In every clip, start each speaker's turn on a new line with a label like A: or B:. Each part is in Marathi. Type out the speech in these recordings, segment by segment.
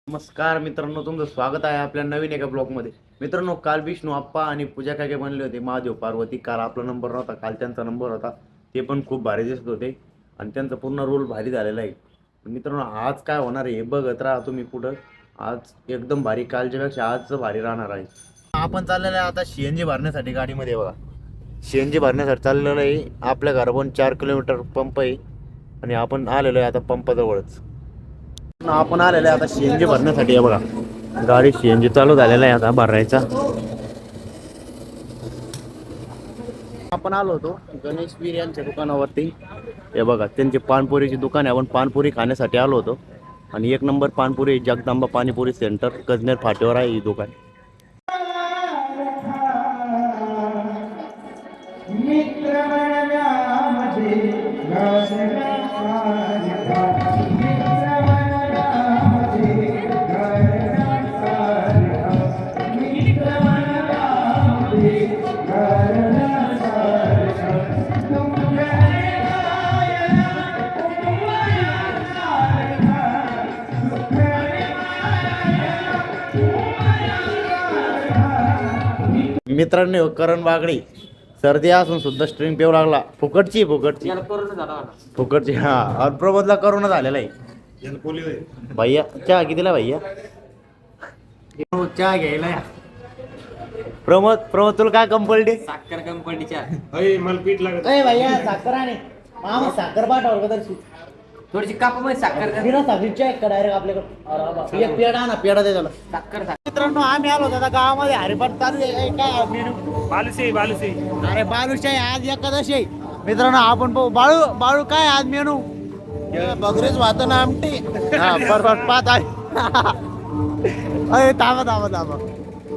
A: नमस्कार मित्रांनो, तुमचं स्वागत आहे आपल्या नवीन एका ब्लॉगमध्ये. मित्रांनो, काल विष्णू आप्पा आणि पूजा काके बनले होते महादेव पार्वती. काल आपला नंबर नव्हता, काल त्यांचा नंबर होता. ते पण खूप भारी दिसत होते आणि त्यांचा पूर्ण रोल भारी झालेला आहे. मित्रांनो, आज काय होणार आहे हे बघत राहा तुम्ही पुढं. आज एकदम भारी, कालच्यापेक्षा आजचं भारी राहणार आहे. आपण चाललेलं आहे आता CNG भरण्यासाठी गाडीमध्ये. बघा, CNG भरण्यासाठी चाललेलं आहे. आपल्या घरापासून 4 किलोमीटर पंप आहे आणि आपण आलेलो आहे आता पंपाजवळच. आपण आलेलं आहे आता CNG भरण्यासाठी. आहे बघा, गाडी CNG चालू झालेला आहे आता भरायचा. आपण आलो होतो गणेश वीर यांच्या दुकानावरती. हे बघा, त्यांची पानपुरीची दुकान आहे. आपण पानपुरी खाण्यासाठी आलो होतो आणि 1 नंबर पानपुरी जगदंबा पाणीपुरी सेंटर कजनेर फाट्यावर आहे ही दुकान. मित्रांनो, करण बागडी सर्दी असून सुद्धा स्ट्रिंग पेऊ लागला. फुकटची फुकटची. हा, और प्रबोधला करोना झालेला आहे. भैया चहा कितीला भैया? चहा घ्यायला या. प्रमोद तुला काय कंपल्टी?
B: साखर कंपनीच्या
C: मला पीठ लागत.
A: भैया साखर आणि मामा साखर पाठवलं का? तर
B: थोडीशी कापामध्ये साखर
A: बिना साखरेची आहे का डायरेक्ट आपल्याकडे? एक पेढा ना, पेढा दे त्याला.
B: साखर
A: मित्रांनो, आम्ही आलो होतो आता गावामध्ये. हरिपाठ चालू आहे. काय मेनू?
C: बालुशाही
A: अरे बालुशाही, आज एकादशी आहे. मित्रांनो, आपण पाहू. बाळू काय आज मेनू? बकरीच वाहतो ना आमटी. हा, बरोबर पाहत आहे. अरे थांबा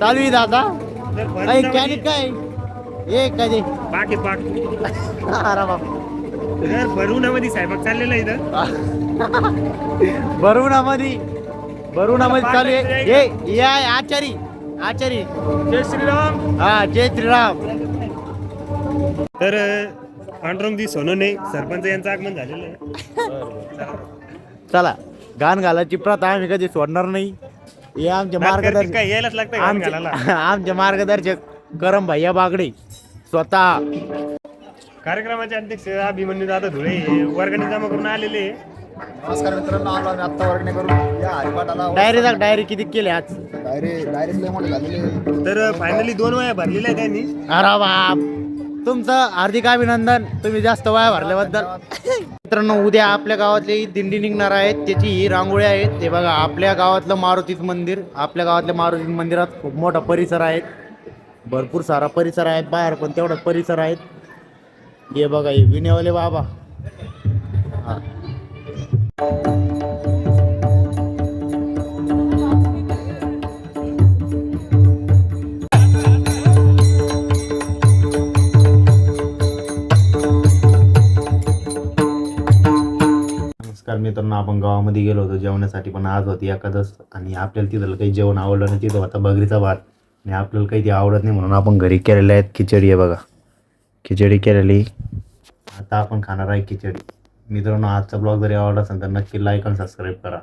A: चालू आहे दादा. कॅनिक काय हे कधी
C: बाकी पाक
A: अरे बाबा,
C: भरूनामध्ये स्वयंपाक चाललेला इथं.
A: बरुणामध्ये चालू आहे. हे आहे आचारी.
C: जय श्रीराम.
A: हा, जय श्रीराम.
C: तर पांडुरंगजी सोनोने सरपंच यांचं आगमन झालेलं आहे.
A: चला, गाण घालायची प्रथा आम्ही कधी सोडणार नाही. हे आमचे मार्गदर्शक
C: काय यायलाच लागतं गाणं घालायला.
A: आमचे मार्गदर्शक करम भैया बागडे स्वतः.
C: कार्यक्रमाचे अध्यक्ष अभिमन्यू दादा धुळे वर्गणी जमा करून आलेले.
D: नमस्कार मित्रांनो, आलो आम्ही आत्ता वर्गणी करून या हरिपाठाला.
A: डायरी किती केले आज?
D: डायरेक्ट लय मोठे झालेले.
C: तर फायनली 2 वया भरलेल्या आहेत त्यांनी.
A: अरे बाप, तुमचं हार्दिक अभिनंदन, तुम्ही जास्त वया भरल्याबद्दल. मित्रांनो, उद्या आपल्या गावातली दिंडी निघणार आहेत. त्याची ही रांगोळी आहेत. ते बघा, आपल्या गावातलं मारुतीचं मंदिर. आपल्या गावातल्या मारुती मंदिरात खूप मोठा परिसर आहे. भरपूर सारा परिसर आहेत. बाहेर पण तेवढाच परिसर आहेत. हे बघा, हे विनेवाले बाबा. हा, नमस्कार मित्रांनो, आपण गावामध्ये गेलो होतो जेवणासाठी. पण आज होती एकादश आणि आपल्याला तिथलं काही जेवण आवडलं नाही. तिथं होता बगरीचा भात आणि आपल्याला काही ते आवडत नाही म्हणून आपण घरी केलेले आहेत खिचडी. आहे बघा, खिचडी केलेली. आता आपण खाणार आहे खिचडी. मित्रांनो, आजचा ब्लॉग जरी आवडला असेल तर नक्की लाईक आणि सबस्क्राईब करा.